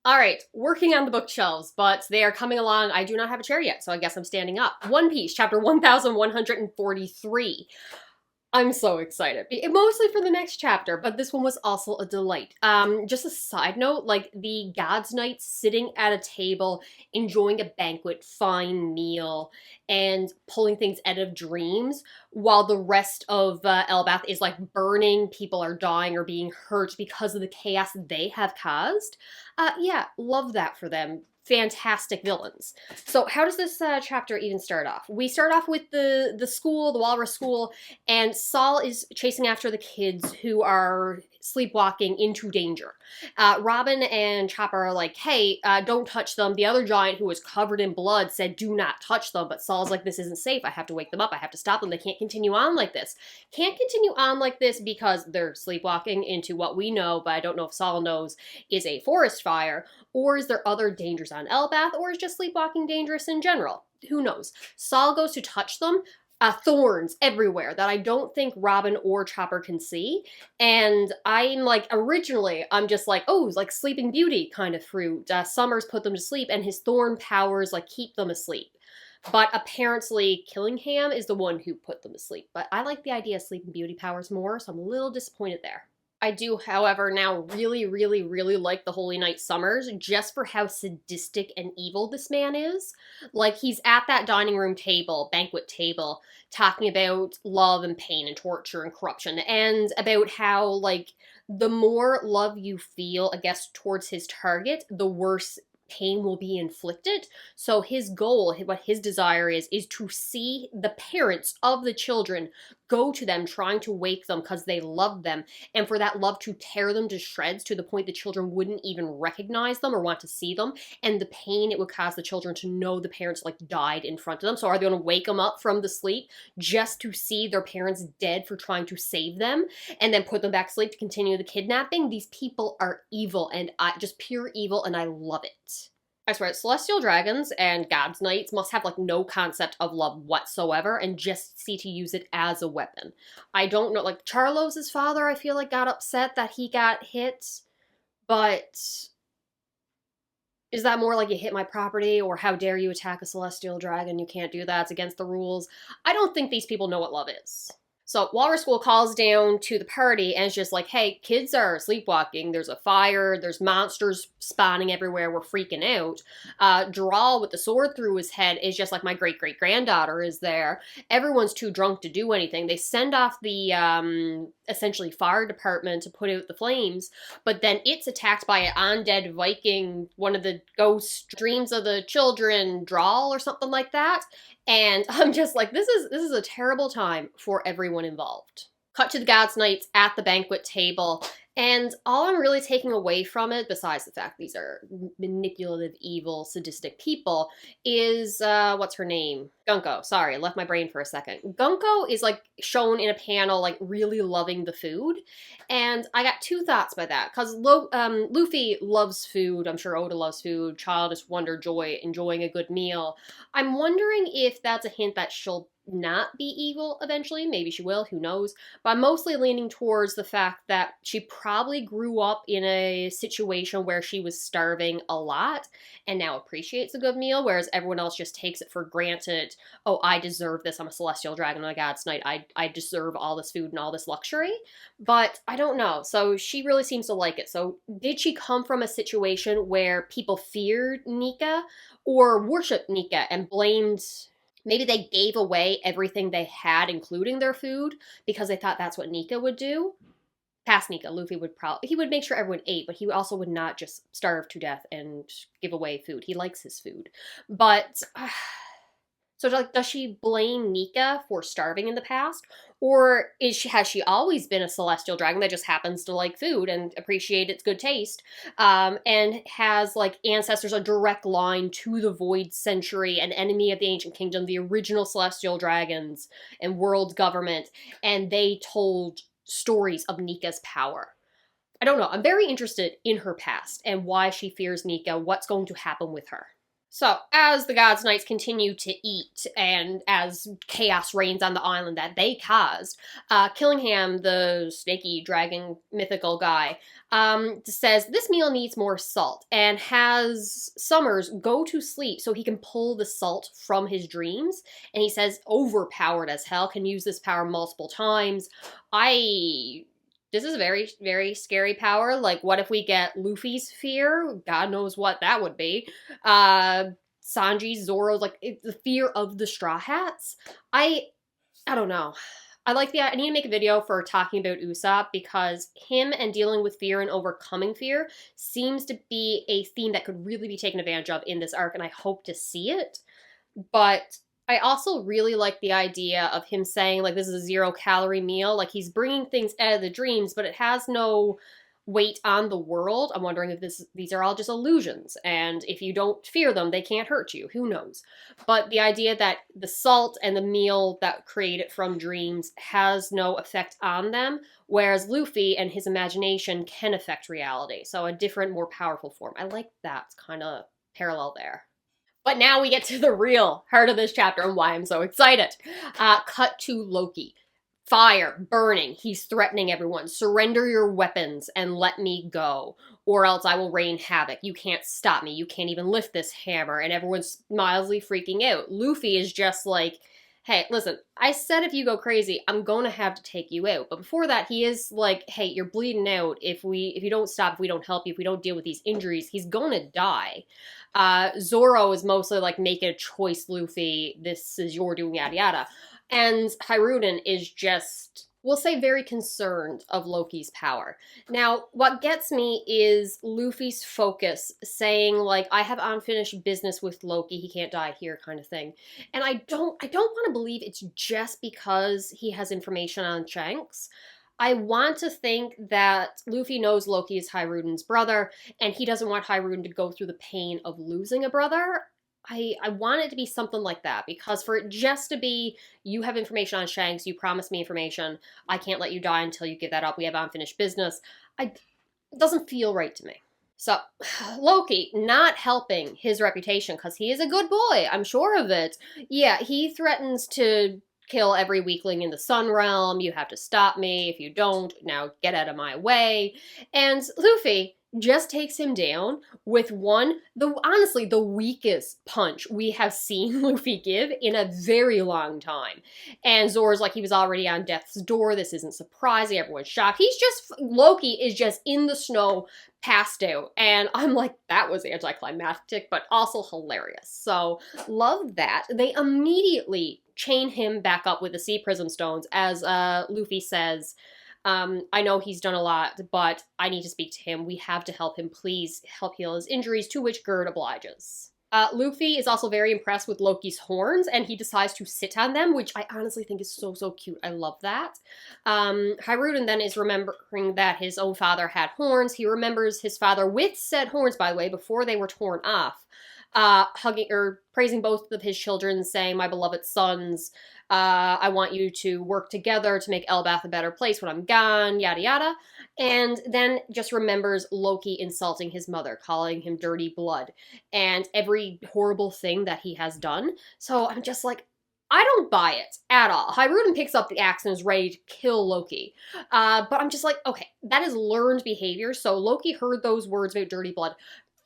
All right, working on the bookshelves, but they are coming along. I do not have a chair yet, so I guess I'm standing up. One Piece, chapter 1143. I'm so excited. Mostly for the next chapter, but this one was also a delight. Just a side note, like the God's Knights sitting at a table, enjoying a banquet, fine meal, and pulling things out of dreams, while the rest of Elbath is like burning, people are dying or being hurt because of the chaos they have caused. Yeah, love that for them. Fantastic villains. So how does this chapter even start off? We start off with the school, the Walrus School, and Saul is chasing after the kids who are sleepwalking into danger. Robin and Chopper are like, hey, don't touch them. The other giant who was covered in blood said, do not touch them. But Saul's like, this isn't safe. I have to wake them up. I have to stop them. They can't continue on like this. Can't continue on like this because they're sleepwalking into what we know, but I don't know if Saul knows, is a forest fire. Or is there other dangers on Elbath? Or is just sleepwalking dangerous in general? Who knows? Saul goes to touch them, thorns everywhere that I don't think Robin or Chopper can see. And I'm like, originally, I'm just like, oh, it's like Sleeping Beauty kind of fruit. Summers put them to sleep, and his thorn powers like keep them asleep. But apparently, Killingham is the one who put them to sleep. But I like the idea of Sleeping Beauty powers more, so I'm a little disappointed there. I do, however, now really, really, really like the Holy Knight Summers just for how sadistic and evil this man is. Like, he's at that dining room table, banquet table, talking about love and pain and torture and corruption, and about how, like, the more love you feel, I guess, towards his target, the worse pain will be inflicted. So his goal, what his desire is to see the parents of the children go to them trying to wake them because they love them, and for that love to tear them to shreds to the point the children wouldn't even recognize them or want to see them, and the pain it would cause the children to know the parents like died in front of them. So are they going to wake them up from the sleep just to see their parents dead for trying to save them and then put them back to sleep to continue the kidnapping? These people are evil, and just pure evil, and I love it. I swear, celestial dragons and God's Knights must have like no concept of love whatsoever and just see to use it as a weapon. I don't know, like Charlos's father, I feel like got upset that he got hit, but is that more like you hit my property or how dare you attack a celestial dragon? You can't do that. It's against the rules. I don't think these people know what love is. So Walrus School calls down to the party and it's just like, hey, kids are sleepwalking. There's a fire. There's monsters spawning everywhere. We're freaking out. Drawl with the sword through his head is just like, my great-great-granddaughter is there. Everyone's too drunk to do anything. They send off the essentially fire department to put out the flames, but then it's attacked by an undead Viking, one of the ghost dreams of the children, Drawl or something like that. And I'm just like, this is a terrible time for everyone involved. Cut to the God's Knights at the banquet table, and all I'm really taking away from it, besides the fact these are manipulative, evil, sadistic people, is, what's her name? Gunko. Sorry, I left my brain for a second. Gunko is, like, shown in a panel, like, really loving the food, and I got two thoughts by that, because Luffy loves food, I'm sure Oda loves food, Childish Wonder Joy, enjoying a good meal. I'm wondering if that's a hint that she'll not be evil eventually. Maybe she will, who knows. But I'm mostly leaning towards the fact that she probably grew up in a situation where she was starving a lot and now appreciates a good meal, whereas everyone else just takes it for granted. Oh, I deserve this. I'm a celestial dragon on a God's Night. I deserve all this food and all this luxury. But I don't know. So she really seems to like it. So did she come from a situation where people feared Nika or worshipped Nika and blamed, maybe they gave away everything they had, including their food, because they thought that's what Nika would do? Past Nika, Luffy would probably, he would make sure everyone ate, but he also would not just starve to death and give away food. He likes his food. But, so like, does she blame Nika for starving in the past? Or has she always been a celestial dragon that just happens to like food and appreciate its good taste, and has like ancestors, a direct line to the Void Century, an enemy of the Ancient Kingdom, the original celestial dragons and world government, and they told stories of Nika's power? I don't know. I'm very interested in her past and why she fears Nika, what's going to happen with her. So, as the Gods Knights continue to eat, and as chaos reigns on the island that they caused, Killingham, the snaky dragon mythical guy, says this meal needs more salt and has Summers go to sleep so he can pull the salt from his dreams. And he says, overpowered as hell, can use this power multiple times. This is a very, very scary power. Like, what if we get Luffy's fear? God knows what that would be. Sanji's, Zoro's, like, the fear of the Straw Hats. I don't know. I need to make a video for talking about Usopp because him and dealing with fear and overcoming fear seems to be a theme that could really be taken advantage of in this arc, and I hope to see it. But I also really like the idea of him saying, like, this is a 0-calorie meal. Like, he's bringing things out of the dreams, but it has no weight on the world. I'm wondering if these are all just illusions, and if you don't fear them, they can't hurt you. Who knows? But the idea that the salt and the meal that created from dreams has no effect on them, whereas Luffy and his imagination can affect reality. So a different, more powerful form. I like that kind of parallel there. But now we get to the real heart of this chapter and why I'm so excited. Cut to Loki. Fire, burning, he's threatening everyone. Surrender your weapons and let me go, or else I will rain havoc. You can't stop me. You can't even lift this hammer. And everyone's mildly freaking out. Luffy is just like, hey, listen, I said if you go crazy, I'm going to have to take you out. But before that, he is like, hey, you're bleeding out. If you don't stop, if we don't help you, if we don't deal with these injuries, he's going to die. Zoro is mostly like, make a choice, Luffy. This is your doing, yada yada. And Hiruden is just, we'll say, very concerned of Loki's power. Now, what gets me is Luffy's focus, saying, like, I have unfinished business with Loki, he can't die here, kind of thing. And I don't want to believe it's just because he has information on Shanks. I want to think that Luffy knows Loki is Hiruden's brother, and he doesn't want Hiruden to go through the pain of losing a brother. I want it to be something like that, because for it just to be, you have information on Shanks, you promised me information, I can't let you die until you give that up, we have unfinished business, it doesn't feel right to me. So, Loki, not helping his reputation, because he is a good boy, I'm sure of it. Yeah, he threatens to kill every weakling in the Sun Realm, you have to stop me, if you don't, now get out of my way. And Luffy just takes him down with honestly, the weakest punch we have seen Luffy give in a very long time. And Zoro's like, he was already on death's door, this isn't surprising, everyone's shocked. Loki is just in the snow, passed out. And I'm like, that was anticlimactic, but also hilarious. So, love that. They immediately chain him back up with the Sea Prism Stones, as Luffy says, I know he's done a lot, but I need to speak to him. We have to help him. Please help heal his injuries, to which Gerd obliges. Luffy is also very impressed with Loki's horns, and he decides to sit on them, which I honestly think is so, so cute. I love that. Hiruden then is remembering that his own father had horns. He remembers his father with said horns, by the way, before they were torn off. Hugging or praising both of his children, saying, my beloved sons, I want you to work together to make Elbath a better place when I'm gone, yada yada. And then just remembers Loki insulting his mother, calling him dirty blood, and every horrible thing that he has done. So I'm just like, I don't buy it at all. Hiruden picks up the axe and is ready to kill Loki. But I'm just like, okay, that is learned behavior. So Loki heard those words about dirty blood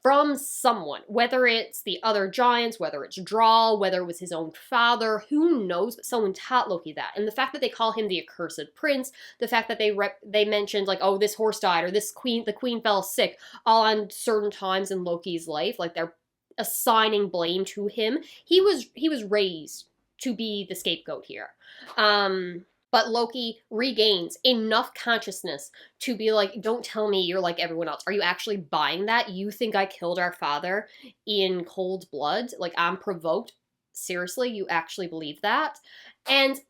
from someone, whether it's the other giants, whether it's Drawl, whether it was his own father, who knows, but someone taught Loki that. And the fact that they call him the accursed prince, the fact that they mentioned, like, oh, this horse died, or the queen fell sick, all on certain times in Loki's life, like they're assigning blame to him. He was raised to be the scapegoat here. But Loki regains enough consciousness to be like, don't tell me you're like everyone else. Are you actually buying that? You think I killed our father in cold blood? Like, I'm provoked? Seriously, you actually believe that? And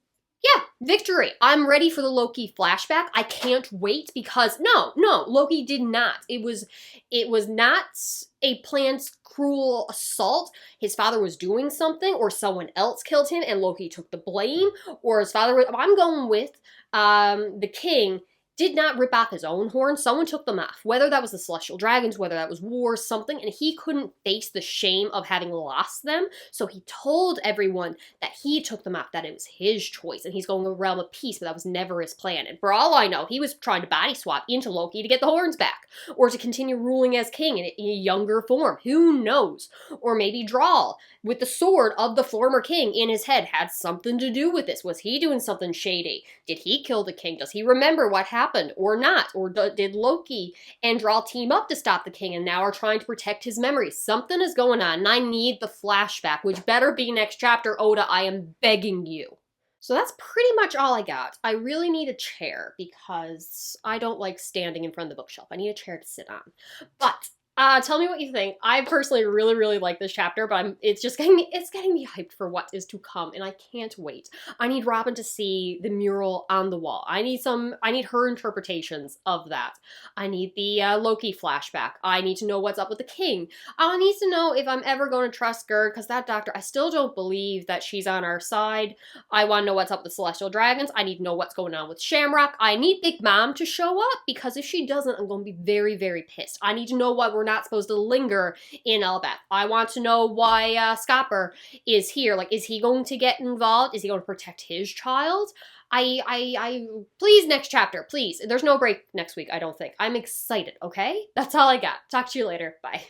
yeah, victory. I'm ready for the Loki flashback. I can't wait, because no, Loki did not. It was not a planned cruel assault. His father was doing something, or someone else killed him and Loki took the blame, or his father was, I'm going with the king did not rip off his own horns. Someone took them off. Whether that was the celestial dragons, whether that was war, something, and he couldn't face the shame of having lost them. So he told everyone that he took them off, that it was his choice, and he's going to the realm of peace, but that was never his plan. And for all I know, he was trying to body swap into Loki to get the horns back, or to continue ruling as king in a younger form. Who knows? Or maybe Drawl, with the sword of the former king in his head, had something to do with this. Was he doing something shady? Did he kill the king? Does he remember what happened or not? Or did Loki and Drawl team up to stop the king and now are trying to protect his memories? Something is going on, and I need the flashback, which better be next chapter, Oda. I am begging you. So that's pretty much all I got. I really need a chair because I don't like standing in front of the bookshelf. I need a chair to sit on. But tell me what you think. I personally really like this chapter, but it's getting me hyped for what is to come, and I can't wait. I need Robin to see the mural on the wall. I need her interpretations of that. I need the Loki flashback. I need to know what's up with the king. I need to know if I'm ever going to trust Gerd, because that doctor, I still don't believe that she's on our side. I want to know what's up with the celestial dragons. I need to know what's going on with Shamrock. I need Big Mom to show up, because if she doesn't, I'm going to be very pissed. I need to know what we're not supposed to linger in Elbath. I want to know why Scopper is here. Like, is he going to get involved? Is he going to protect his child? Please, next chapter, please. There's no break next week, I don't think. I'm excited, okay? That's all I got. Talk to you later. Bye.